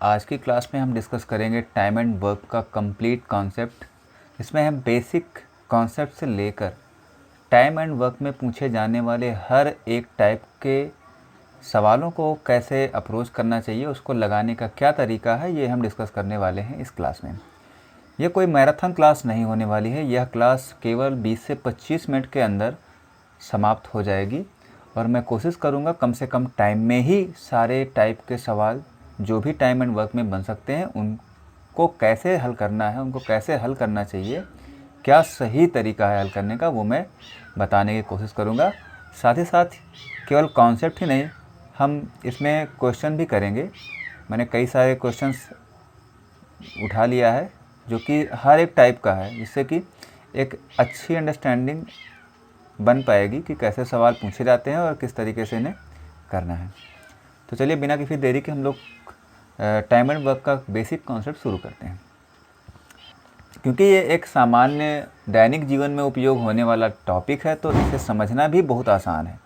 आज की क्लास में हम डिस्कस करेंगे टाइम एंड वर्क का कंप्लीट कॉन्सेप्ट। इसमें हम बेसिक कॉन्सेप्ट से लेकर टाइम एंड वर्क में पूछे जाने वाले हर एक टाइप के सवालों को कैसे अप्रोच करना चाहिए, उसको लगाने का क्या तरीका है, ये हम डिस्कस करने वाले हैं इस क्लास में। ये कोई मैराथन क्लास नहीं होने वाली है। यह क्लास केवल 20 से 25 मिनट के अंदर समाप्त हो जाएगी और मैं कोशिश करूँगा कम से कम टाइम में ही सारे टाइप के सवाल जो भी टाइम एंड वर्क में बन सकते हैं उनको कैसे हल करना है, उनको कैसे हल करना चाहिए, क्या सही तरीका है हल करने का, वो मैं बताने की कोशिश करूँगा। साथ ही साथ केवल कॉन्सेप्ट ही नहीं, हम इसमें क्वेश्चन भी करेंगे। मैंने कई सारे क्वेश्चंस उठा लिया है जो कि हर एक टाइप का है, जिससे कि एक अच्छी अंडरस्टैंडिंग बन पाएगी कि कैसे सवाल पूछे जाते हैं और किस तरीके से इन्हें करना है। तो चलिए बिना किसी देरी के हम लोग टाइम एंड वर्क का बेसिक कॉन्सेप्ट शुरू करते हैं। क्योंकि ये एक सामान्य दैनिक जीवन में उपयोग होने वाला टॉपिक है, तो इसे समझना भी बहुत आसान है।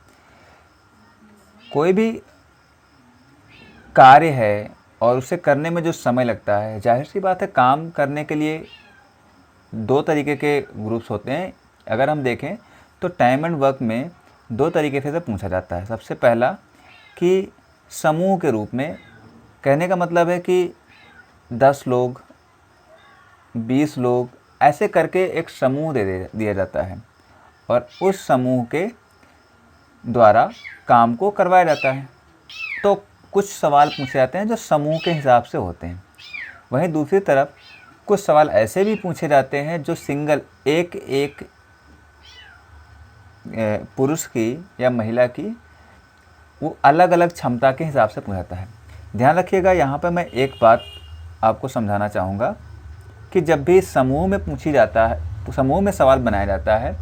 कोई भी कार्य है और उसे करने में जो समय लगता है, जाहिर सी बात है काम करने के लिए दो तरीके के ग्रुप्स होते हैं। अगर हम देखें तो टाइम एंड वर्क में दो तरीके से पूछा जाता है। सबसे पहला कि समूह के रूप में, कहने का मतलब है कि 10 लोग 20 लोग ऐसे करके एक समूह दिया जाता है और उस समूह के द्वारा काम को करवाया जाता है। तो कुछ सवाल पूछे जाते हैं जो समूह के हिसाब से होते हैं। वहीं दूसरी तरफ कुछ सवाल ऐसे भी पूछे जाते हैं जो सिंगल एक पुरुष की या महिला की वो अलग अलग क्षमता के हिसाब से पूछा जाता है। ध्यान रखिएगा, यहाँ पर मैं एक बात आपको समझाना चाहूँगा कि जब भी समूह में पूछी जाता है, समूह में सवाल बनाया जाता है,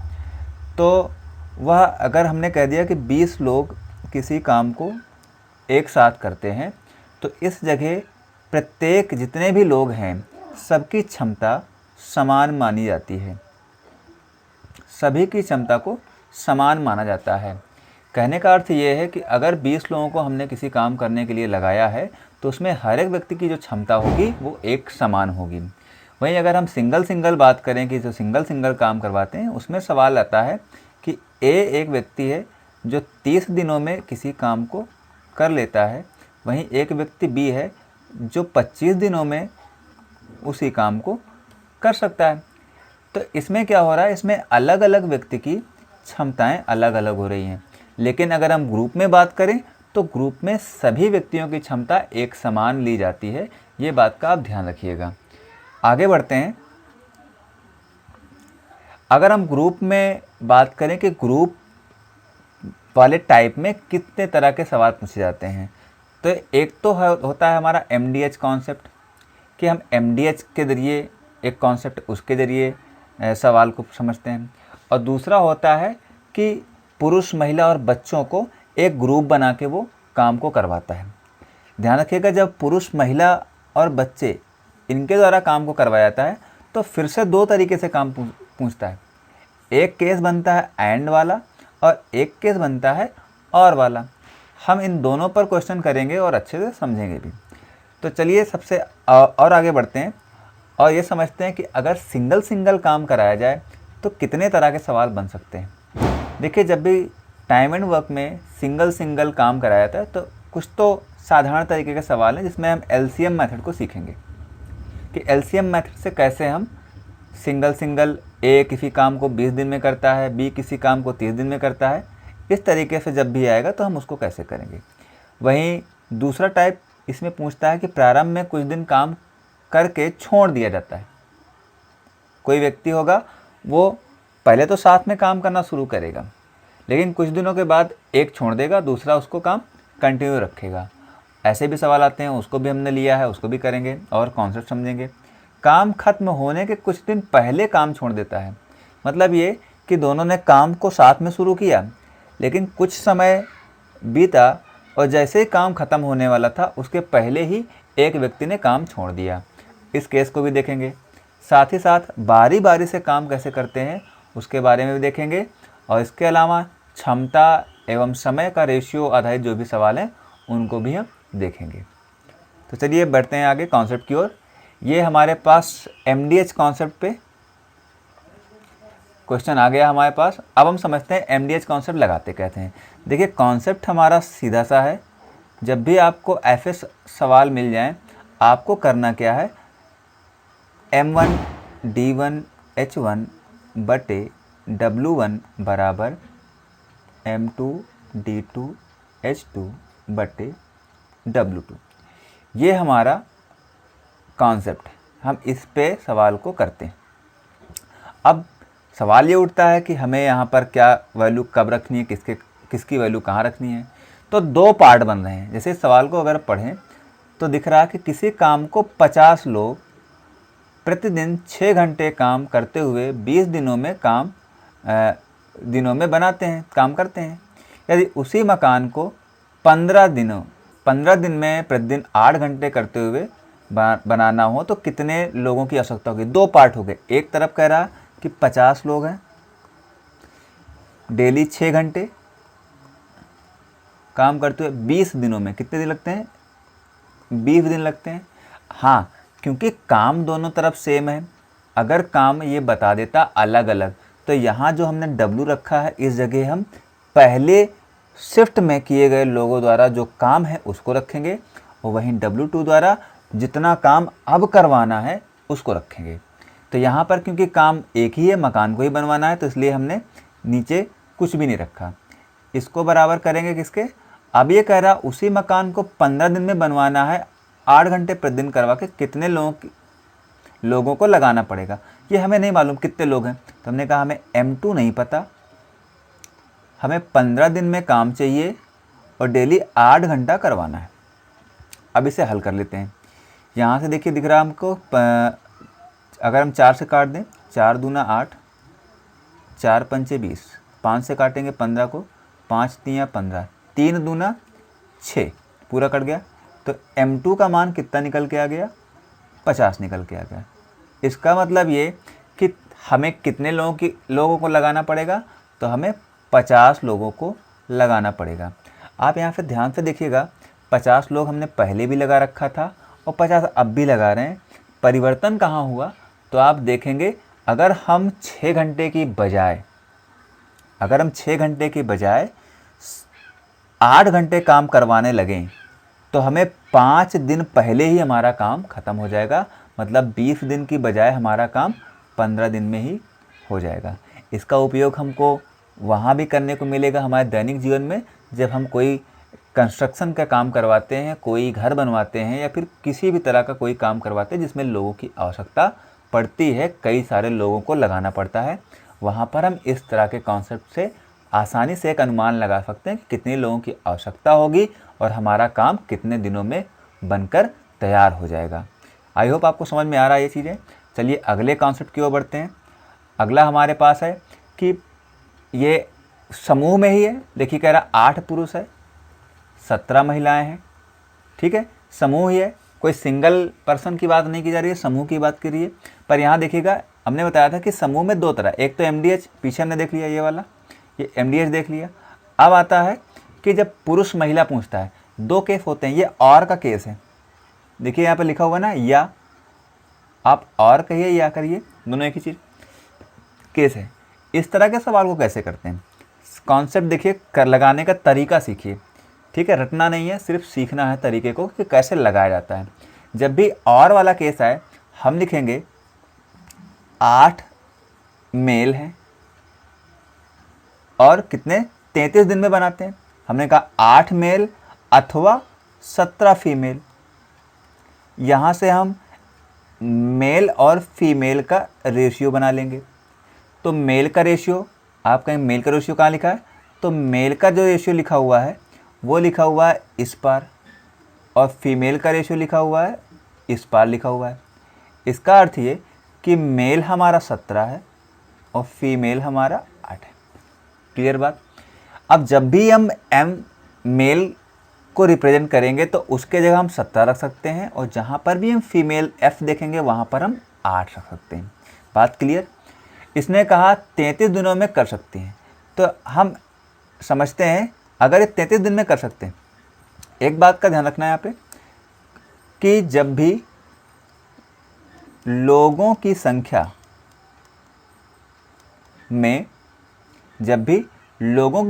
तो वह अगर हमने कह दिया कि 20 लोग किसी काम को एक साथ करते हैं, तो इस जगह प्रत्येक जितने भी लोग हैं सबकी क्षमता समान मानी जाती है, सभी की क्षमता को समान माना जाता है। कहने का अर्थ ये है कि अगर 20 लोगों को हमने किसी काम करने के लिए लगाया है तो उसमें हर एक व्यक्ति की जो क्षमता होगी वो एक समान होगी। वहीं अगर हम सिंगल बात करें कि जो सिंगल काम करवाते हैं, उसमें सवाल आता है कि ए एक व्यक्ति है जो 30 दिनों में किसी काम को कर लेता है, वहीं एक व्यक्ति बी है जो 25 दिनों में उसी काम को कर सकता है। तो इसमें क्या हो रहा है, इसमें अलग अलग व्यक्ति की क्षमताएं अलग अलग हो रही हैं। लेकिन अगर हम ग्रुप में बात करें तो ग्रुप में सभी व्यक्तियों की क्षमता एक समान ली जाती है। ये बात का आप ध्यान रखिएगा। आगे बढ़ते हैं। अगर हम ग्रुप में बात करें कि ग्रुप वाले टाइप में कितने तरह के सवाल पूछे जाते हैं, तो एक तो होता है हमारा MDH कॉन्सेप्ट, कि हम MDH के ज़रिए एक कॉन्सेप्ट उसके ज़रिए सवाल को समझते हैं। और दूसरा होता है कि पुरुष महिला और बच्चों को एक ग्रुप बना के वो काम को करवाता है। ध्यान रखिएगा, जब पुरुष महिला और बच्चे इनके द्वारा काम को करवाया जाता है तो फिर से दो तरीके से काम पूछता है। एक केस बनता है एंड वाला और एक केस बनता है और वाला। हम इन दोनों पर क्वेश्चन करेंगे और अच्छे से समझेंगे भी। तो चलिए सबसे और आगे बढ़ते हैं और ये समझते हैं कि अगर सिंगल काम कराया जाए तो कितने तरह के सवाल बन सकते हैं। देखिए, जब भी टाइम एंड वर्क में सिंगल काम कराया जाता है तो कुछ तो साधारण तरीके के सवाल हैं जिसमें हम LCM मेथड को सीखेंगे कि LCM मेथड से कैसे हम सिंगल ए किसी काम को 20 दिन में करता है, बी किसी काम को 30 दिन में करता है। इस तरीके से जब भी आएगा तो हम उसको कैसे करेंगे। वहीं दूसरा टाइप इसमें पूछता है कि प्रारंभ में कुछ दिन काम करके छोड़ दिया जाता है। कोई व्यक्ति होगा वो पहले तो साथ में काम करना शुरू करेगा, लेकिन कुछ दिनों के बाद एक छोड़ देगा, दूसरा उसको काम कंटिन्यू रखेगा। ऐसे भी सवाल आते हैं, उसको भी हमने लिया है, उसको भी करेंगे और कॉन्सेप्ट समझेंगे। काम खत्म होने के कुछ दिन पहले काम छोड़ देता है, मतलब ये कि दोनों ने काम को साथ में शुरू किया, लेकिन कुछ समय बीता और जैसे ही काम खत्म होने वाला था उसके पहले ही एक व्यक्ति ने काम छोड़ दिया। इस केस को भी देखेंगे। साथ ही साथ बारी बारी से काम कैसे करते हैं उसके बारे में भी देखेंगे और इसके अलावा क्षमता एवं समय का रेशियो आधारित जो भी सवाल हैं उनको भी हम देखेंगे। तो चलिए बढ़ते हैं आगे कॉन्सेप्ट की ओर। ये हमारे पास MDH कॉन्सेप्ट पे क्वेश्चन आ गया हमारे पास। अब हम समझते हैं MDH कॉन्सेप्ट लगाते कहते हैं। देखिए कॉन्सेप्ट हमारा सीधा सा है, जब भी आपको ऐसे सवाल मिल जाएं, आपको करना क्या है, M1 D1 H1 बटे W1 बराबर M2 D2 H2 बटे W2। ये हमारा कॉन्सेप्ट है, हम इस पे सवाल को करते हैं। अब सवाल ये उठता है कि हमें यहाँ पर क्या वैल्यू कब रखनी है, किसकी वैल्यू कहाँ रखनी है। तो दो पार्ट बन रहे हैं। जैसे सवाल को अगर पढ़ें तो दिख रहा है कि किसी काम को 50 लोग प्रतिदिन 6 घंटे काम करते हुए 20 दिनों में बनाते हैं, काम करते हैं। यदि उसी मकान को 15 दिन में प्रतिदिन 8 घंटे करते हुए बनाना हो तो कितने लोगों की आवश्यकता होगी। दो पार्ट हो गए। एक तरफ कह रहा कि 50 लोग हैं, डेली 6 घंटे काम करते हुए 20 दिनों में कितने दिन लगते हैं, 20 दिन लगते हैं। हाँ, क्योंकि काम दोनों तरफ सेम है। अगर काम ये बता देता अलग अलग तो यहाँ जो हमने W रखा है इस जगह हम पहले शिफ्ट में किए गए लोगों द्वारा जो काम है उसको रखेंगे और वहीं W2 द्वारा जितना काम अब करवाना है उसको रखेंगे। तो यहाँ पर क्योंकि काम एक ही है, मकान को ही बनवाना है, तो इसलिए हमने नीचे कुछ भी नहीं रखा। इसको बराबर करेंगे किसके, अब ये कह रहा उसी मकान को 15 दिन में बनवाना है, 8 घंटे प्रतिदिन करवा के कितने लोगों को लगाना पड़ेगा। ये हमें नहीं मालूम कितने लोग हैं, तो हमने कहा हमें M2 नहीं पता, हमें 15 दिन में काम चाहिए और डेली 8 घंटा करवाना है। अब इसे हल कर लेते हैं। यहाँ से देखिए दिख रहा है हमको, अगर हम 4 से काट दें, 4 दूना 8, 4 पंचे 20, 5 से काटेंगे 15 को, 5 तियाँ 15, 3 दूना 6, पूरा कट गया। तो M2 का मान कितना निकल के आ गया, 50 निकल के आ गया। इसका मतलब ये कि हमें कितने लोगों को लगाना पड़ेगा, तो हमें 50 लोगों को लगाना पड़ेगा। आप यहाँ से ध्यान से देखिएगा, 50 लोग हमने पहले भी लगा रखा था और 50 अब भी लगा रहे हैं। परिवर्तन कहाँ हुआ, तो आप देखेंगे अगर हम 6 घंटे की बजाय 8 घंटे काम करवाने लगें तो हमें 5 दिन पहले ही हमारा काम ख़त्म हो जाएगा। मतलब 20 दिन की बजाय हमारा काम 15 दिन में ही हो जाएगा। इसका उपयोग हमको वहाँ भी करने को मिलेगा हमारे दैनिक जीवन में, जब हम कोई कंस्ट्रक्शन का काम करवाते हैं, कोई घर बनवाते हैं या फिर किसी भी तरह का कोई काम करवाते हैं जिसमें लोगों की आवश्यकता पड़ती है, कई सारे लोगों को लगाना पड़ता है। वहाँ पर हम इस तरह के कॉन्सेप्ट से आसानी से एक अनुमान लगा सकते हैं कि कितने लोगों की आवश्यकता होगी और हमारा काम कितने दिनों में बनकर तैयार हो जाएगा। आई होप आपको समझ में आ रहा है ये चीज़ें। चलिए अगले कॉन्सेप्ट की ओर बढ़ते हैं। अगला हमारे पास है कि ये समूह में ही है। देखिए कह रहा 8 पुरुष है, 17 महिलाएं हैं। ठीक है, समूह ही है, कोई सिंगल पर्सन की बात नहीं की जा रही है, समूह की बात कर रही है। पर यहाँ देखिएगा, हमने बताया था कि समूह में दो तरह, एक तो MDH पीछे हमने देख लिया, ये वाला, ये MDH देख लिया। अब आता है कि जब पुरुष महिला पूछता है, दो केस होते हैं। ये और का केस है, देखिए यहाँ पे लिखा हुआ ना, या आप और कहिए या करिए, दोनों एक ही चीज़ केस है। इस तरह के सवाल को कैसे करते हैं, कॉन्सेप्ट देखिए, कर लगाने का तरीका सीखिए। ठीक है, रटना नहीं है, सिर्फ सीखना है तरीके को कि कैसे लगाया जाता है। जब भी और वाला केस आए, हम लिखेंगे 8 मेल हैं और कितने 33 दिन में बनाते हैं। हमने कहा 8 मेल अथवा 17 फीमेल। यहाँ से हम मेल और फीमेल का रेशियो बना लेंगे। तो मेल का रेशियो, आप कहें मेल का रेशियो कहाँ लिखा है, तो मेल का जो रेशियो लिखा हुआ है वो लिखा हुआ है इस पार, और फीमेल का रेशियो लिखा हुआ है इस पार लिखा हुआ है। इसका अर्थ ये कि मेल हमारा 17 है और फीमेल हमारा 8 है। क्लियर बात। अब जब भी हम मेल को रिप्रेजेंट करेंगे तो उसके जगह हम 17 रख सकते हैं, और जहाँ पर भी हम फीमेल F देखेंगे वहाँ पर हम 8 रख सकते हैं। बात क्लियर। इसने कहा 33 दिनों में कर सकते हैं, तो हम समझते हैं अगर ये 33 दिन में कर सकते हैं, एक बात का ध्यान रखना है यहाँ पे, कि जब भी लोगों की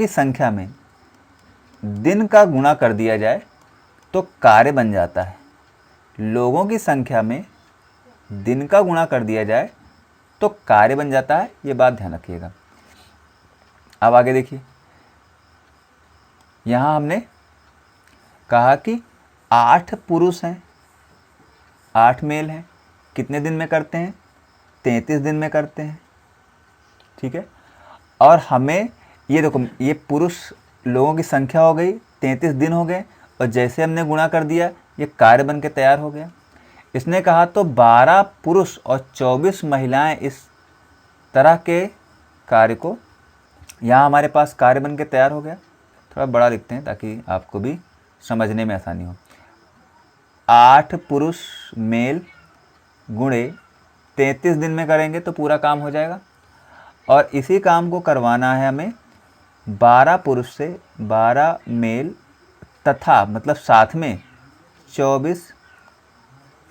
संख्या में दिन का गुणा कर दिया जाए तो कार्य बन जाता है। लोगों की संख्या में दिन का गुणा कर दिया जाए तो कार्य बन जाता है, ये बात ध्यान रखिएगा। अब आगे देखिए, यहाँ हमने कहा कि 8 पुरुष हैं, 8 मेल हैं, कितने दिन में करते हैं? 33 दिन में करते हैं, ठीक है। और हमें ये देखो, ये पुरुष लोगों की संख्या हो गई, 33 दिन हो गए, और जैसे हमने गुणा कर दिया ये कार्य बन के तैयार हो गया। इसने कहा तो 12 पुरुष और 24 महिलाएं इस तरह के कार्य को, यहाँ हमारे पास कार्य बन के तैयार हो गया। थोड़ा बड़ा लिखते हैं ताकि आपको भी समझने में आसानी हो। 8 पुरुष मेल गुणे 33 दिन में करेंगे तो पूरा काम हो जाएगा। और इसी काम को करवाना है हमें 12 पुरुष से 12 मेल तथा मतलब साथ में 24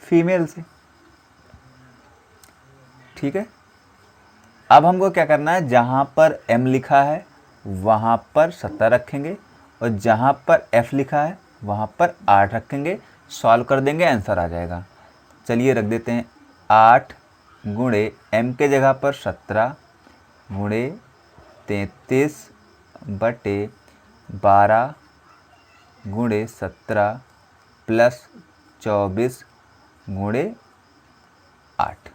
फीमेल से, ठीक है। अब हमको क्या करना है, जहाँ पर m लिखा है वहाँ पर 17 रखेंगे और जहाँ पर f लिखा है वहाँ पर 8 रखेंगे। सॉल्व कर देंगे, आंसर आ जाएगा। चलिए रख देते हैं 8 गुणे m के जगह पर 17 गुणे 33 बटे 12 गुणे 17 प्लस 24 गुणे 8।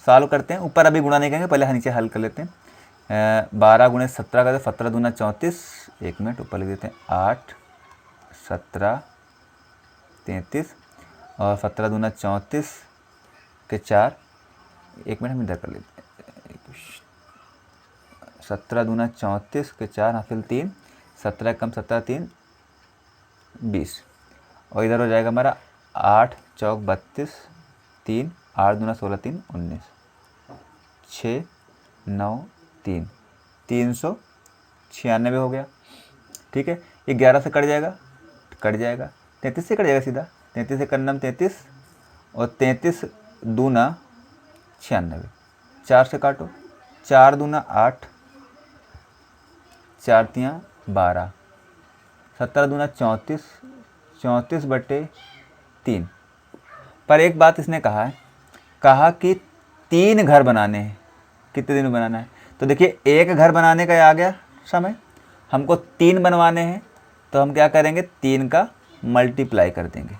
सॉल्व करते हैं। ऊपर अभी गुणा नहीं करेंगे, पहले नीचे हल कर लेते हैं। 12 गुणे 17 करते 17 दूना 34, 1 मिनट ऊपर लिख देते हैं 8 17 33 और 17 दूना 34 के 4, 1 मिनट हम इधर कर लेते हैं। 17 दूना 34 के 4 हासिल 3, 17 कम 17 3 20 और इधर हो जाएगा हमारा 8 चौक 32 3 8 दूना 16 3 19 6 9 3 396 हो गया, ठीक है। ये 11 से कट जाएगा 33 से कट जाएगा सीधा, 33 से करना 33 और 33 दूना 96, 4 से काटो, 4 दूना 8 4 तियाँ 12, 17 दूना 34, 34 बटे 3। पर एक बात इसने कहा कि 3 घर बनाने हैं। कितने दिन में बनाना है? तो देखिए, एक घर बनाने का आ गया समय, हमको 3 बनवाने हैं तो हम क्या करेंगे, 3 का मल्टीप्लाई कर देंगे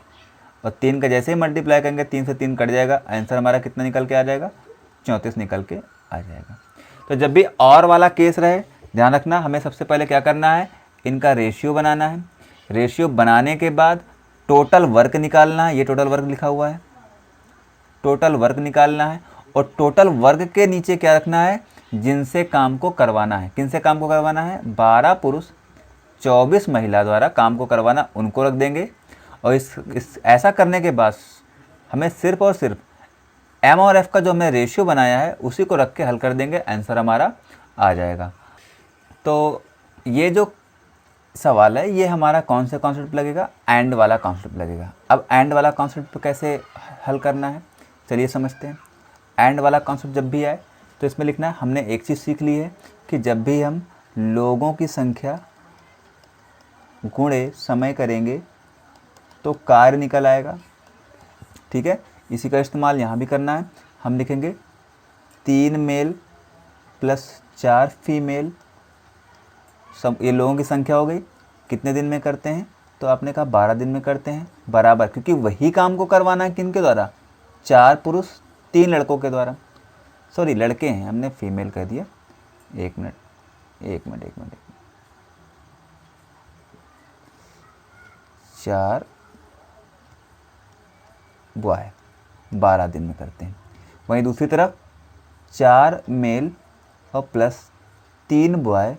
और 3 का जैसे ही मल्टीप्लाई करेंगे 3 से 3 कट जाएगा। आंसर हमारा कितना निकल के आ जाएगा? 34 निकल के आ जाएगा। तो जब भी और वाला केस रहे, ध्यान रखना, हमें सबसे पहले क्या करना है, इनका रेशियो बनाना है। रेशियो बनाने के बाद टोटल वर्क निकालना है। ये टोटल वर्क लिखा हुआ है, टोटल वर्क निकालना है। और टोटल वर्क के नीचे क्या रखना है, जिनसे काम को करवाना है। किनसे काम को करवाना है? 12 पुरुष 24 महिला द्वारा काम को करवाना, उनको रख देंगे। और इस ऐसा करने के बाद हमें सिर्फ और सिर्फ m और f का जो हमने रेशियो बनाया है उसी को रख के हल कर देंगे, आंसर हमारा आ जाएगा। तो ये जो सवाल है ये हमारा कौन सा कॉन्सेप्ट लगेगा? एंड वाला कॉन्सेप्ट लगेगा। अब एंड वाला कॉन्सेप्ट कैसे हल करना है, चलिए समझते हैं। एंड वाला कॉन्सेप्ट जब भी आए तो इसमें लिखना है, हमने एक चीज़ सीख ली है कि जब भी हम लोगों की संख्या गुणे समय करेंगे तो कार्य निकल आएगा, ठीक है। इसी का इस्तेमाल यहाँ भी करना है। हम लिखेंगे 3 मेल प्लस 4 फीमेल, सब ये लोगों की संख्या हो गई। कितने दिन में करते हैं? तो आपने कहा 12 दिन में करते हैं, बराबर, क्योंकि वही काम को करवाना है किन के द्वारा? 4 पुरुष 3 लड़कों के द्वारा। सॉरी, लड़के हैं, हमने फीमेल कह दिया। 1 मिनट 4 बॉय 12 दिन में करते हैं। वहीं दूसरी तरफ 4 मेल और प्लस 3 बॉय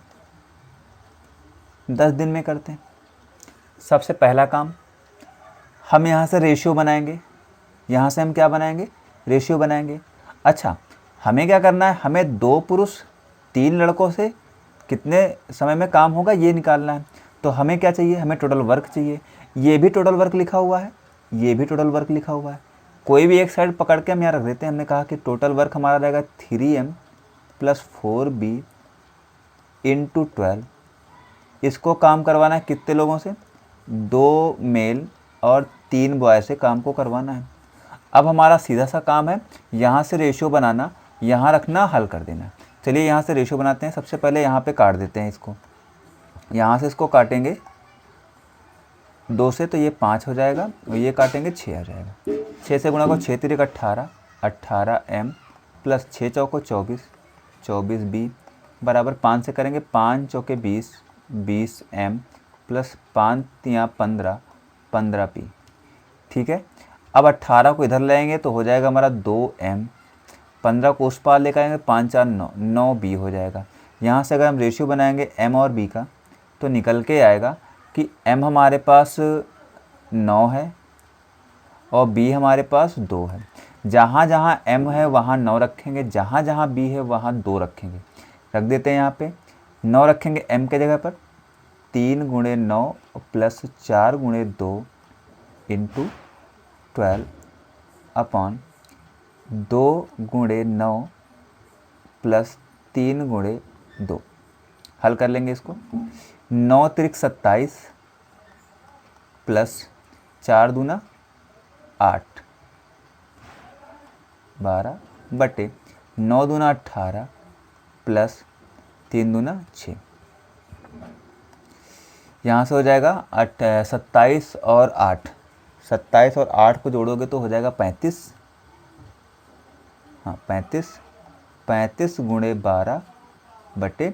10 दिन में करते हैं। सबसे पहला काम हम यहाँ से रेशियो बनाएंगे। यहाँ से हम क्या बनाएंगे? रेशियो बनाएंगे। अच्छा, हमें क्या करना है, हमें 2 पुरुष 3 लड़कों से कितने समय में काम होगा ये निकालना है। तो हमें क्या चाहिए? हमें टोटल वर्क चाहिए। ये भी टोटल वर्क लिखा हुआ है, ये भी टोटल वर्क लिखा हुआ है। कोई भी एक साइड पकड़ के हम यहाँ रख देते हैं। हमने कहा कि टोटल वर्क हमारा रहेगा 3m + 4b × 12। इसको काम करवाना है कितने लोगों से? 2 मेल और 3 बॉय से काम को करवाना है। अब हमारा सीधा सा काम है यहाँ से रेशियो बनाना, यहाँ रखना, हल कर देना। चलिए यहाँ से रेशियो बनाते हैं। सबसे पहले यहाँ पे काट देते हैं इसको। यहाँ से इसको काटेंगे 2 से तो ये 5 हो जाएगा और ये काटेंगे 6 हो जाएगा। 6 से गुणा को 6 × 3 = 18, 18m + 6 चौको 24, 24b बराबर 5 से करेंगे 5 चौके 20, 20m + 5 × 15, 15p। ठीक है। अब 18 को इधर लाएंगे तो हो जाएगा हमारा 2m, 15 को उस पार लेकर आएंगे 5 4 9, 9b हो जाएगा। यहाँ से अगर हम रेशियो बनाएंगे m और b का तो निकल के आएगा कि m हमारे पास 9 है और b हमारे पास 2 है। जहाँ जहाँ m है वहाँ 9 रखेंगे, जहाँ जहाँ b है वहाँ 2 रखेंगे। रख देते हैं यहाँ पे 9 रखेंगे m के जगह पर, 3 × 9 + 4 × 2 × 12 अपॉन 2 × 9 + 3 × 2। हल कर लेंगे इसको। 9 × 3 = 27 + 4 दूना 8, 12 बटे 9 दूना 18 + 3 दूना 6। यहाँ से हो जाएगा 27 और 8, 27 और 8 को जोड़ोगे तो हो जाएगा 35। हाँ 35, 35 × 12 बटे,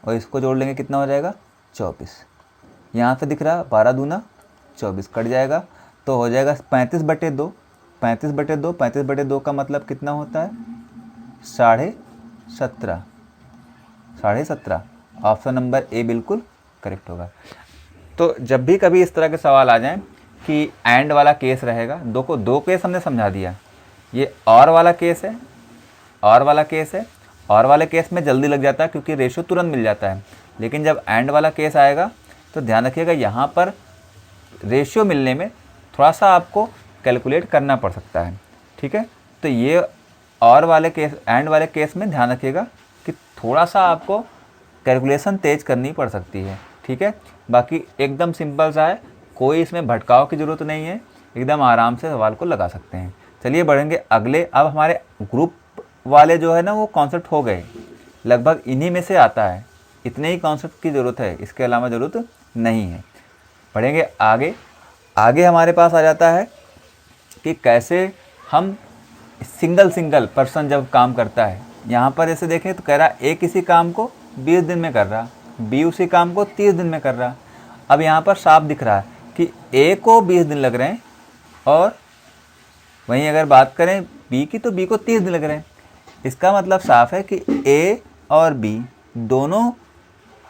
और इसको जोड़ लेंगे कितना हो जाएगा 24। यहाँ से दिख रहा 12 दूना 24 कट जाएगा तो हो जाएगा 35/2, 35/2, 35/2 का मतलब कितना होता है 17.5, 17.5। ऑप्शन नंबर ए बिल्कुल करेक्ट होगा। तो जब भी कभी इस तरह के सवाल आ जाएं कि एंड वाला केस रहेगा, दो केस हमने समझा दिया। ये और वाला केस है, और वाला केस है। और वाले केस में जल्दी लग जाता है क्योंकि रेशियो तुरंत मिल जाता है। लेकिन जब एंड वाला केस आएगा तो ध्यान रखिएगा यहाँ पर रेशियो मिलने में थोड़ा सा आपको कैलकुलेट करना पड़ सकता है। ठीक है। तो ये और वाले केस, एंड वाले केस में ध्यान रखिएगा कि थोड़ा सा आपको कैलकुलेशन तेज करनी पड़ सकती है। ठीक है। बाकी एकदम सिंपल सा है, कोई इसमें भटकाव की ज़रूरत नहीं है, एकदम आराम से सवाल को लगा सकते हैं। चलिए बढ़ेंगे अगले। अब हमारे ग्रुप वाले जो है ना वो कॉन्सेप्ट हो गए, लगभग इन्हीं में से आता है। इतने ही कॉन्सेप्ट की ज़रूरत है, इसके अलावा ज़रूरत नहीं है। बढ़ेंगे आगे। आगे हमारे पास आ जाता है कि कैसे हम सिंगल पर्सन जब काम करता है। यहाँ पर ऐसे देखें तो कह रहा ए किसी काम को 20 दिन में कर रहा, बी उसी काम को 30 दिन में कर रहा। अब यहाँ पर साफ दिख रहा है कि ए को 20 दिन लग रहे हैं और वहीं अगर बात करें बी की तो बी को 30 दिन लग रहे हैं। इसका मतलब साफ है कि ए और बी दोनों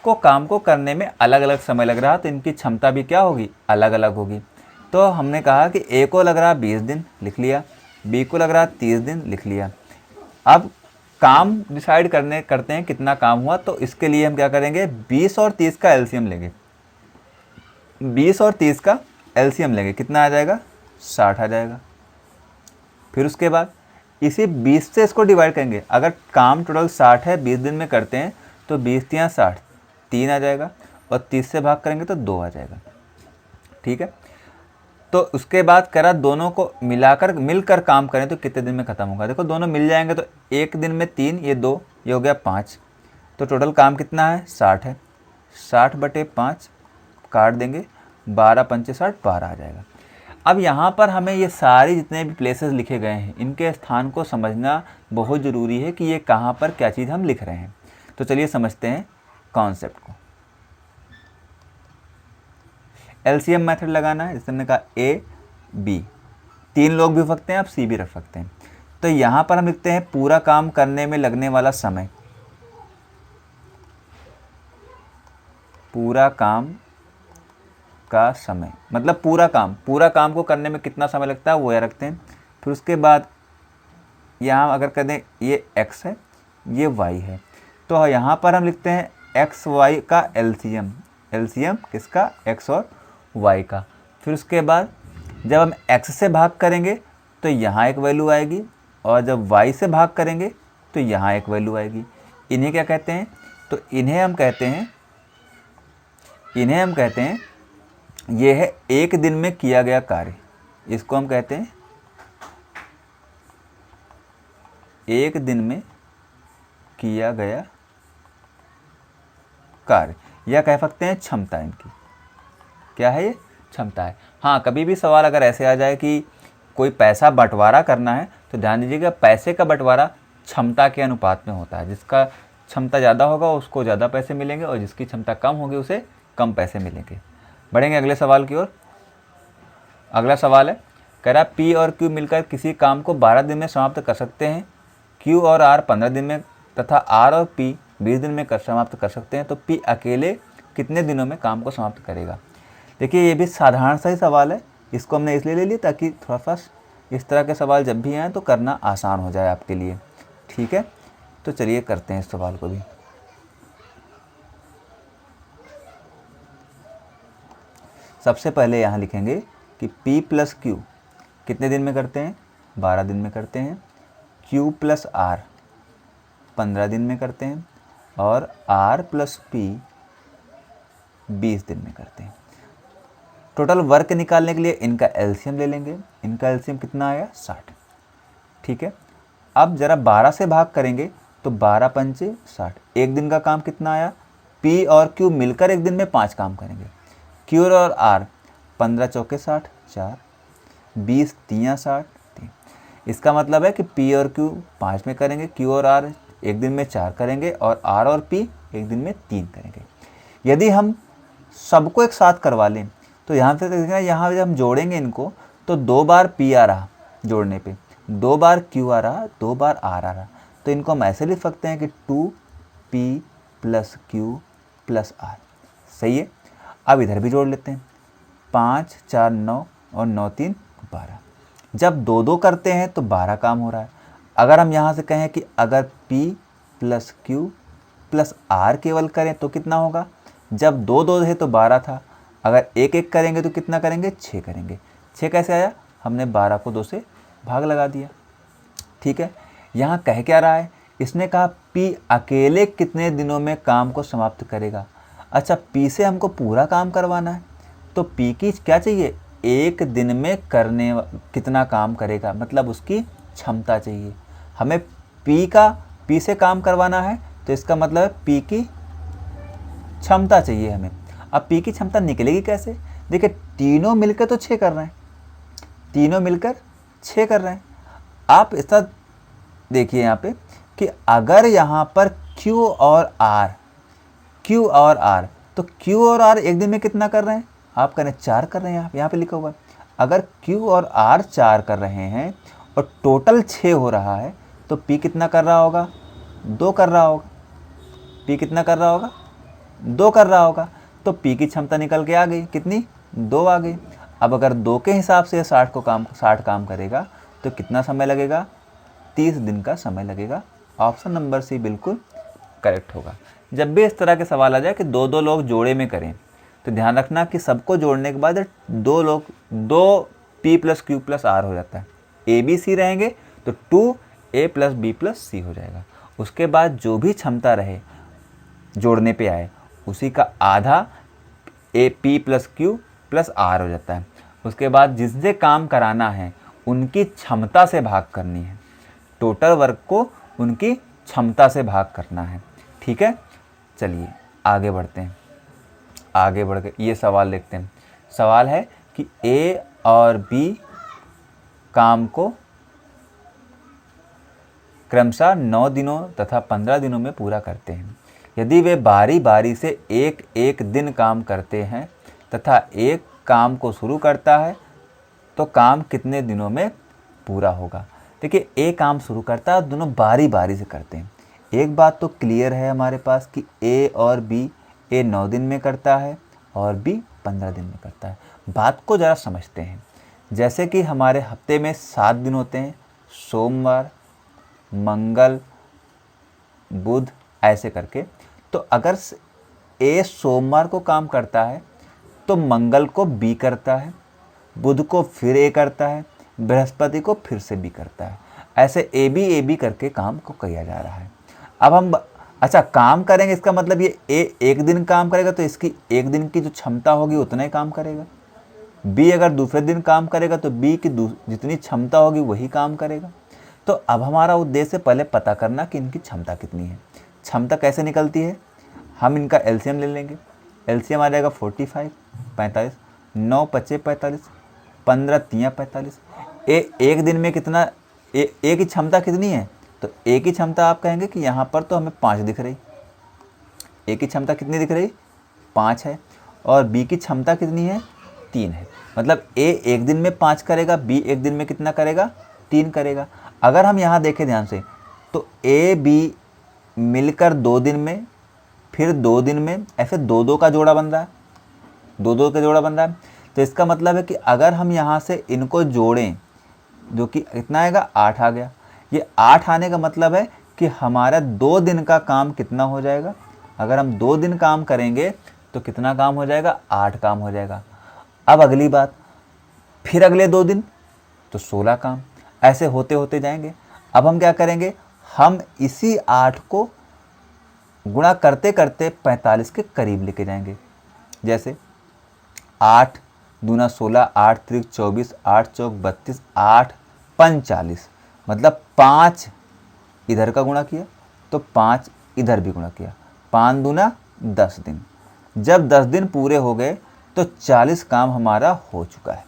को काम को करने में अलग अलग समय लग रहा, तो इनकी क्षमता भी क्या होगी, अलग अलग होगी। तो हमने कहा कि ए को लग रहा 20 दिन, लिख लिया, बी को लग रहा 30 दिन, लिख लिया। अब काम डिसाइड करते हैं कितना काम हुआ, तो इसके लिए हम क्या करेंगे 20 और 30 का एलसीएम लेंगे। 20 और 30 का एलसीएम लेंगे, कितना आ जाएगा 60 आ जाएगा। फिर उसके बाद इसी 20 से इसको डिवाइड करेंगे। अगर काम टोटल 60 है, 20 दिन में करते हैं, तो 20 × 60 3 आ जाएगा और 30 से भाग करेंगे तो 2 आ जाएगा। ठीक है। तो उसके बाद करा दोनों को मिलकर काम करें तो कितने दिन में ख़त्म होगा। देखो दोनों मिल जाएंगे तो एक दिन में 3, ये 2, ये हो गया 5। तो टोटल काम कितना है 60 है। 60/5 काट देंगे, 12 × 5 = 60, 12 आ जाएगा। अब यहाँ पर हमें ये सारे जितने भी प्लेसेस लिखे गए हैं इनके स्थान को समझना बहुत ज़रूरी है कि ये कहाँ पर क्या चीज़ हम लिख रहे हैं। तो चलिए समझते हैं कॉन्सेप्ट को। एलसीएम मेथड लगाना है, जैसे हमने कहा ए बी, 3 लोग भी रख सकते हैं, आप सी भी रख सकते हैं। तो यहाँ पर हम लिखते हैं पूरा काम करने में लगने वाला समय, पूरा काम का समय मतलब पूरा काम को करने में कितना समय लगता है वो यह रखते हैं। फिर उसके बाद यहाँ अगर कर दें ये x है, ये y है, तो यहाँ पर हम लिखते हैं x y का एलसीएम किसका, x और y का। फिर उसके बाद जब हम x से भाग करेंगे तो यहाँ एक वैल्यू आएगी, और जब y से भाग करेंगे तो यहाँ एक वैल्यू आएगी। इन्हें क्या कहते हैं? तो इन्हें हम कहते हैं ये है एक दिन में किया गया कार्य। इसको हम कहते हैं एक दिन में किया गया कार्य, या कह सकते हैं क्षमता। इनकी क्या है? ये क्षमता है। हाँ, कभी भी सवाल अगर ऐसे आ जाए कि कोई पैसा बंटवारा करना है तो ध्यान दीजिएगा पैसे का बंटवारा क्षमता के अनुपात में होता है। जिसका क्षमता ज़्यादा होगा उसको ज़्यादा पैसे मिलेंगे, और जिसकी क्षमता कम होगी उसे कम पैसे मिलेंगे। बढ़ेंगे अगले सवाल की ओर। अगला सवाल है, कह रहा P और Q मिलकर किसी काम को 12 दिन में समाप्त कर सकते हैं। Q और R 15 दिन में तथा R और P 20 दिन में समाप्त कर सकते हैं। तो P अकेले कितने दिनों में काम को समाप्त करेगा? देखिए ये भी साधारण सा ही सवाल है, इसको हमने इसलिए ले लिया ताकि थोड़ा सा इस तरह के सवाल जब भी आएँ तो करना आसान हो जाए आपके लिए। ठीक है, तो चलिए करते हैं इस सवाल को भी। सबसे पहले यहाँ लिखेंगे कि P प्लस Q कितने दिन में करते हैं? 12 दिन में करते हैं। Q प्लस R 15 दिन में करते हैं, और R प्लस P 20 दिन में करते हैं। टोटल वर्क निकालने के लिए इनका एलसीएम ले लेंगे। इनका एलसीएम कितना आया? 60। ठीक है, अब ज़रा 12 से भाग करेंगे तो 12 पंचे 60। एक दिन का काम कितना आया? P और Q मिलकर एक दिन में 5 काम करेंगे। Q और R 15 चौके 60 4, 20 तियाँ 60 3। इसका मतलब है कि P और Q 5 में करेंगे, Q और R एक दिन में 4 करेंगे, और R और P एक दिन में 3 करेंगे। यदि हम सबको एक साथ करवा लें तो यहाँ से देखना, यहाँ जब हम जोड़ेंगे इनको तो 2 बार P आ रहा जोड़ने पे, 2 बार Q आ रहा, 2 बार R आ रहा। तो इनको हम ऐसे लिख सकते हैं कि 2P plus Q plus R। सही है। अब इधर भी जोड़ लेते हैं, 5 4 9 और 9 3 12। जब 2 2 करते हैं तो 12 काम हो रहा है। अगर हम यहाँ से कहें कि अगर P plus Q plus R केवल करें तो कितना होगा? जब 2 2 है तो 12 था, अगर एक एक करेंगे तो कितना करेंगे? 6 करेंगे। 6 कैसे आया? हमने 12 को 2 से भाग लगा दिया। ठीक है, यहाँ कह क्या रहा है? इसने कहा P अकेले कितने दिनों में काम को समाप्त करेगा। अच्छा, P से हमको पूरा काम करवाना है तो P की क्या चाहिए? एक दिन में करने कितना काम करेगा, मतलब उसकी क्षमता चाहिए। हमें P से काम करवाना है तो इसका मतलब है P की क्षमता चाहिए हमें। अब P की क्षमता निकलेगी कैसे? देखिए तीनों मिलकर तो 6 कर रहे हैं, तीनों मिलकर 6 कर रहे हैं। आप इस तरह देखिए यहाँ पे कि अगर यहाँ पर Q और R तो Q और R एक दिन में कितना कर रहे हैं? आप कह रहे हैं 4 कर रहे हैं। यहाँ पे लिखा हुआ है अगर Q और R 4 कर रहे हैं और टोटल 6 हो रहा है तो P कितना कर रहा होगा? 2 कर रहा होगा। P कितना कर रहा होगा? 2 कर रहा होगा। तो P की क्षमता निकल के आ गई, कितनी? 2 आ गई। अब अगर 2 के हिसाब से 60 काम करेगा तो कितना समय लगेगा? 30 दिन का समय लगेगा। ऑप्शन नंबर सी बिल्कुल करेक्ट होगा। जब भी इस तरह के सवाल आ जाए कि 2 2 लोग जोड़े में करें तो ध्यान रखना कि सबको जोड़ने के बाद 2 P plus Q plus R हो जाता है। A B C रहेंगे तो 2A plus B plus C हो जाएगा। उसके बाद जो भी क्षमता रहे जोड़ने पे आए उसी का आधा P plus Q plus R हो जाता है। उसके बाद जिससे काम कराना है उनकी क्षमता से भाग करनी है, टोटल वर्क को उनकी क्षमता से भाग करना है। ठीक है, चलिए आगे बढ़ते हैं। आगे बढ़ के ये सवाल देखते हैं। सवाल है कि A और B काम को क्रमशः 9 दिनों तथा 15 दिनों में पूरा करते हैं। यदि वे बारी बारी से एक एक दिन काम करते हैं तथा एक काम को शुरू करता है तो काम कितने दिनों में पूरा होगा। देखिए A काम शुरू करता है, दोनों बारी बारी से करते हैं। एक बात तो क्लियर है हमारे पास कि A और B, A 9 दिन में करता है और B 15 दिन में करता है। बात को ज़रा समझते हैं। जैसे कि हमारे हफ्ते में 7 दिन होते हैं, सोमवार, मंगल, बुध, ऐसे करके। तो अगर A सोमवार को काम करता है तो मंगल को B करता है, बुध को फिर ए करता है, बृहस्पति को फिर से बी करता है। ऐसे ए बी करके काम को किया जा रहा है। अब हम अच्छा काम करेंगे, इसका मतलब ये ए एक दिन काम करेगा तो इसकी एक दिन की जो क्षमता होगी उतना ही काम करेगा। बी अगर दूसरे दिन काम करेगा तो बी की जितनी क्षमता होगी वही काम करेगा। तो अब हमारा उद्देश्य पहले पता करना कि इनकी क्षमता कितनी है। क्षमता कैसे निकलती है, हम इनका एलसीएम ले लेंगे। एलसीएम आ जाएगा 45 45, 9 पचे 45, 15 तियाँ 45। एक दिन में कितना ए की क्षमता कितनी है, तो ए की क्षमता आप कहेंगे कि यहाँ पर तो हमें 5 दिख रही। ए की क्षमता कितनी दिख रही, 5 है। और बी की क्षमता कितनी है, 3 है। मतलब ए एक दिन में 5 करेगा, बी एक दिन में कितना करेगा, 3 करेगा। अगर हम यहाँ देखें ध्यान से तो ए बी मिलकर 2 दिन में, फिर 2 दिन में, ऐसे 2-2 का जोड़ा बन रहा है, 2-2 का जोड़ा बन रहा है। तो इसका मतलब है कि अगर हम यहाँ से इनको जोड़ें, जो कि कितना आएगा, 8 आ गया। ये 8 आने का मतलब है कि हमारा 2 दिन का काम कितना हो जाएगा। अगर हम 2 दिन काम करेंगे तो कितना काम हो जाएगा, 8 काम हो जाएगा। अब अगली बात, फिर अगले 2 दिन तो 16 काम, ऐसे होते होते जाएंगे। अब हम क्या करेंगे, हम इसी 8 को गुणा करते करते 45 के करीब लेके जाएंगे। जैसे 8 दूना 16, 8 त्रिक 24, 8 चौक 32, 8 45, मतलब 5 इधर का गुणा किया तो 5 इधर भी गुणा किया, 5 दूना 10 दिन। जब 10 दिन पूरे हो गए तो 40 काम हमारा हो चुका है।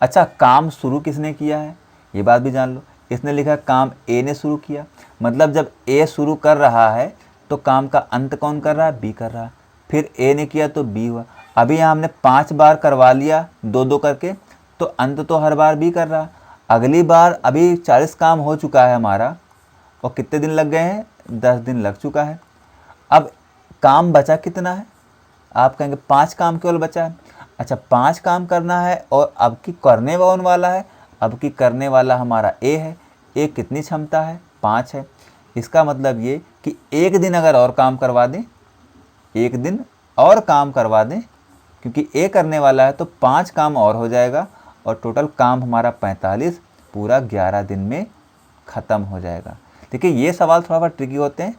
अच्छा, काम शुरू किसने किया है, ये बात भी जान लो। इसने लिखा काम ए ने शुरू किया, मतलब जब ए शुरू कर रहा है तो काम का अंत कौन कर रहा है, बी कर रहा है। फिर ए ने किया तो बी हुआ। अभी यहाँ हमने 5 बार करवा लिया 2-2 करके, तो अंत तो हर बार बी कर रहा। अगली बार अभी 40 काम हो चुका है हमारा, और कितने दिन लग गए हैं, 10 दिन लग चुका है। अब काम बचा कितना है, आप कहेंगे 5 काम केवल बचा है। अच्छा, 5 काम करना है और अब की करने कौन वाला है, अब की करने वाला हमारा ए है। ए कितनी क्षमता है, 5 है। इसका मतलब ये कि एक दिन अगर और काम करवा दें, एक दिन और काम करवा दें, क्योंकि ए करने वाला है तो 5 काम और हो जाएगा, और टोटल काम हमारा 45 पूरा 11 दिन में ख़त्म हो जाएगा। देखिए ये सवाल थोड़ा सा ट्रिकी होते हैं,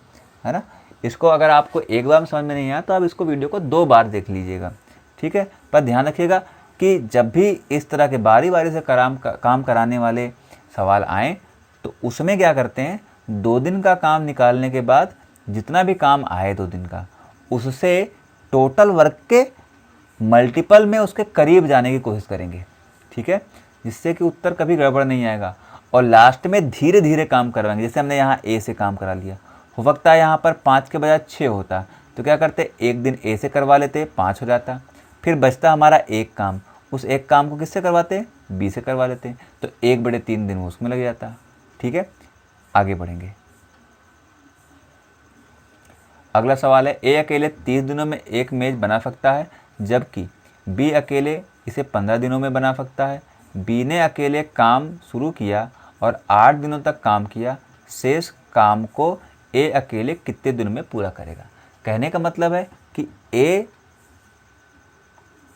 है ना। इसको अगर आपको एक बार में समझ में नहीं आया तो आप इसको वीडियो को 2 बार देख लीजिएगा, ठीक है। पर ध्यान रखिएगा कि जब भी इस तरह के बारी बारी से काम कराने वाले सवाल आएँ तो उसमें क्या करते हैं, 2 दिन का काम निकालने के बाद जितना भी काम आए 2 दिन का, उससे टोटल वर्क के मल्टीपल में उसके करीब जाने की कोशिश करेंगे, ठीक है, जिससे कि उत्तर कभी गड़बड़ नहीं आएगा। और लास्ट में धीरे धीरे काम करवाएंगे। जैसे हमने यहाँ ए से काम करा लिया, हो सकता है यहाँ पर 5 के बजाय 6 होता, तो क्या करते, एक दिन ए से करवा लेते, 5 हो जाता। फिर बचता हमारा एक काम, उस एक काम को किससे करवाते, बी से करवा लेते, तो 1/3 दिन उसमें लग जाता, ठीक है। आगे बढ़ेंगे। अगला सवाल है, ए अकेले 30 दिनों में एक मेज बना सकता है, जबकि बी अकेले इसे 15 दिनों में बना सकता है। बी ने अकेले काम शुरू किया और 8 दिनों तक काम किया, शेष काम को ए अकेले कितने दिनों में पूरा करेगा। कहने का मतलब है कि ए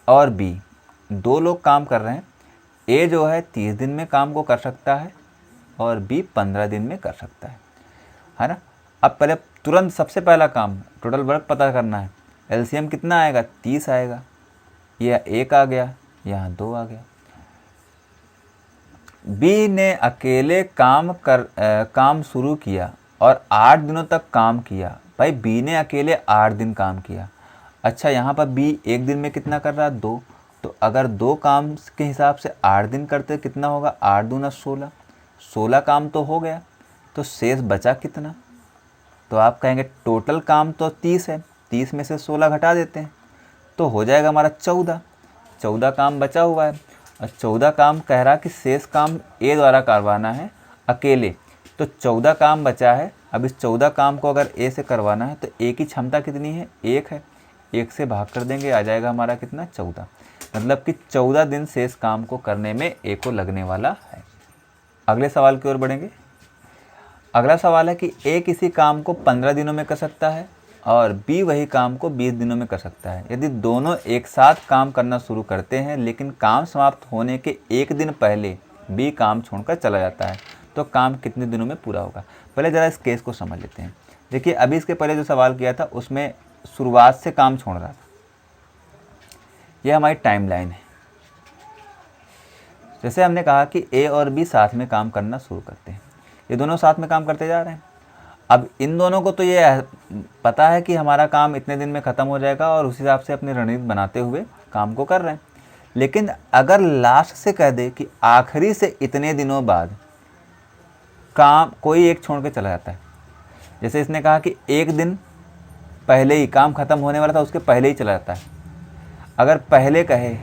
और बी 2 लोग काम कर रहे हैं। ए जो है 30 दिन में काम को कर सकता है और बी 15 दिन में कर सकता है ना। अब पहले तुरंत सबसे पहला काम टोटल वर्क पता करना है। एलसीएम कितना आएगा, 30 आएगा। यह 1 आ गया, यहाँ 2 आ गया। बी ने अकेले काम शुरू किया और 8 दिनों तक काम किया। भाई बी ने अकेले 8 दिन काम किया। अच्छा, यहाँ पर बी एक दिन में कितना कर रहा है, 2। तो अगर 2 काम के हिसाब से 8 दिन करते कितना होगा, 8 दूना 16, 16 काम तो हो गया। तो शेष बचा कितना, तो आप कहेंगे टोटल काम तो 30 है, 30 में से 16 घटा देते हैं तो हो जाएगा हमारा 14 काम बचा हुआ है। और 14 काम कह रहा कि शेष काम ए द्वारा करवाना है अकेले, तो 14 काम बचा है। अब इस 14 काम को अगर ए से करवाना है तो ए की क्षमता कितनी है, 1 है, 1 से भाग कर देंगे, आ जाएगा हमारा कितना, 14। मतलब कि 14 दिन शेष काम को करने में ए को लगने वाला है। अगले सवाल की ओर बढ़ेंगे। अगला सवाल है कि ए किसी काम को 15 दिनों में कर सकता है और बी वही काम को 20 दिनों में कर सकता है। यदि दोनों एक साथ काम करना शुरू करते हैं लेकिन काम समाप्त होने के एक दिन पहले बी काम छोड़कर चला जाता है तो काम कितने दिनों में पूरा होगा। पहले ज़रा इस केस को समझ लेते हैं। देखिए अभी इसके पहले जो सवाल किया था उसमें शुरुआत से काम छोड़ रहा था। यह हमारी टाइमलाइन है। जैसे हमने कहा कि ए और बी साथ में काम करना शुरू करते हैं, ये दोनों साथ में काम करते जा रहे हैं। अब इन दोनों को तो ये पता है कि हमारा काम इतने दिन में ख़त्म हो जाएगा और उस हिसाब से अपनी रणनीति बनाते हुए काम को कर रहे हैं। लेकिन अगर लास्ट से कह दे कि आखिरी से इतने दिनों बाद काम कोई एक छोड़ के चला जाता है, जैसे इसने कहा कि एक दिन पहले ही काम ख़त्म होने वाला था, उसके पहले ही चला जाता है। अगर पहले कहे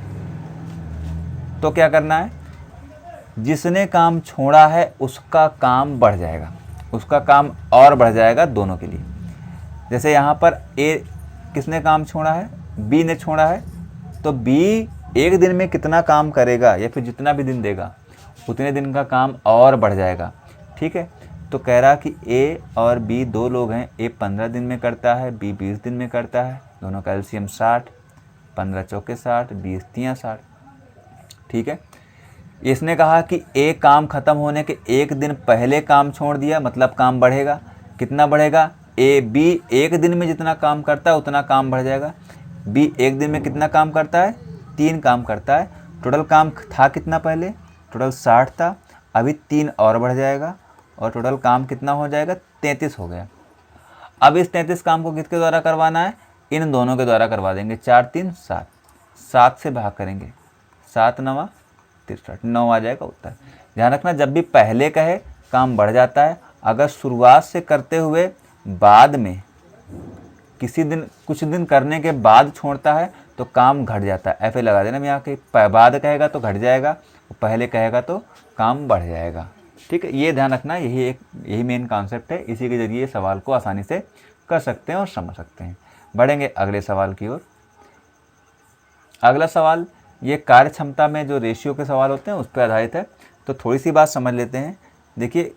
तो क्या करना है, जिसने काम छोड़ा है उसका काम बढ़ जाएगा, उसका काम और बढ़ जाएगा दोनों के लिए। जैसे यहाँ पर ए किसने काम छोड़ा है, बी ने छोड़ा है, तो बी एक दिन में कितना काम करेगा या फिर जितना भी दिन देगा उतने दिन का काम और बढ़ जाएगा। ठीक है, तो कह रहा कि ए और बी दो लोग हैं, ए 15 दिन में करता है, बी 20 दिन में करता है, दोनों का एलसीएम 60, 15 चौके 60, 20 तियां 60। ठीक है, इसने कहा कि ए काम ख़त्म होने के एक दिन पहले काम छोड़ दिया, मतलब काम बढ़ेगा। कितना बढ़ेगा, ए बी एक दिन में जितना काम करता है उतना काम बढ़ जाएगा। बी एक दिन में कितना काम करता है, 3 काम करता है। टोटल काम था कितना, पहले टोटल 60 था, अभी 3 और बढ़ जाएगा और टोटल काम कितना हो जाएगा, 33 हो गया। अब इस 33 काम को किसके द्वारा करवाना है, इन दोनों के द्वारा करवा देंगे। 4 3 7, 7 से भाग करेंगे, 7 9 63, 9 आ जाएगा उत्तर। ध्यान रखना, जब भी पहले कहे काम बढ़ जाता है, अगर शुरुआत से करते हुए बाद में किसी दिन कुछ दिन करने के बाद छोड़ता है तो काम घट जाता है। FA लगा देना यहाँ के, बाद कहेगा तो घट जाएगा, पहले कहेगा तो काम बढ़ जाएगा। ठीक है, ये ध्यान रखना, यही मेन कॉन्सेप्ट है। इसी के जरिए सवाल को आसानी से कर सकते हैं और समझ सकते हैं। बढ़ेंगे अगले सवाल की ओर। अगला सवाल ये कार्य क्षमता में जो रेशियो के सवाल होते हैं उस पर आधारित है, तो थोड़ी सी बात समझ लेते हैं। देखिए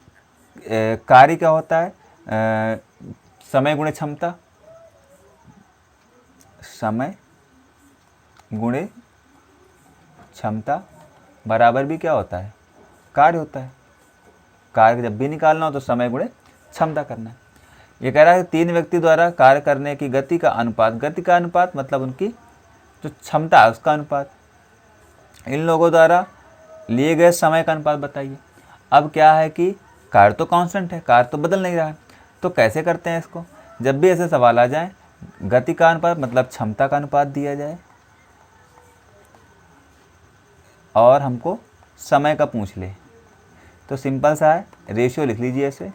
कार्य क्या होता है, समय गुणे क्षमता, समय गुणे क्षमता बराबर भी क्या होता है, कार्य होता है। कार्य जब भी निकालना हो तो समय गुणे क्षमता करना है। ये कह रहा है 3 व्यक्ति द्वारा कार्य करने की गति का अनुपात मतलब उनकी जो क्षमता है उसका अनुपात, इन लोगों द्वारा लिए गए समय का अनुपात बताइए। अब क्या है कि कार्य तो कांस्टेंट है, कार्य तो बदल नहीं रहा है, तो कैसे करते हैं इसको। जब भी ऐसे सवाल आ जाए, गति का अनुपात मतलब क्षमता का अनुपात दिया जाए और हमको समय का पूछ ले, तो सिंपल सा है, रेशियो लिख लीजिए ऐसे।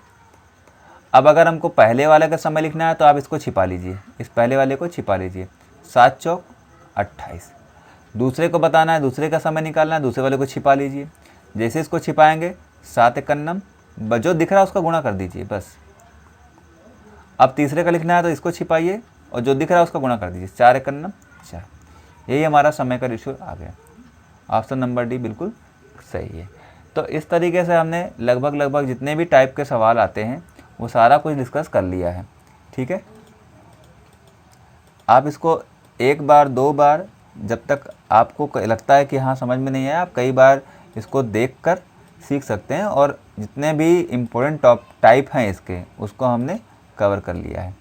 अब अगर हमको पहले वाले का समय लिखना है तो आप इसको छिपा लीजिए, इस पहले वाले को छिपा लीजिए, 7 चौक 28। दूसरे को बताना है, दूसरे का समय निकालना है, दूसरे वाले को छिपा लीजिए। जैसे इसको छिपाएंगे 7 एकन्नम, जो दिख रहा है उसका गुणा कर दीजिए बस। अब तीसरे का लिखना है तो इसको छिपाइए और जो दिख रहा है उसका गुणा कर दीजिए, 4 एकन्नम 4। यही हमारा समय का रेशियो आ गया। ऑप्शन नंबर डी बिल्कुल सही है। तो इस तरीके से हमने लगभग जितने भी टाइप के सवाल आते हैं वो सारा कुछ डिस्कस कर लिया है। ठीक है, आप इसको एक बार 2 बार, जब तक आपको लगता है कि हाँ समझ में नहीं आया, आप कई बार इसको देखकर सीख सकते हैं और जितने भी इम्पोर्टेंट टाइप हैं इसके उसको हमने कवर कर लिया है।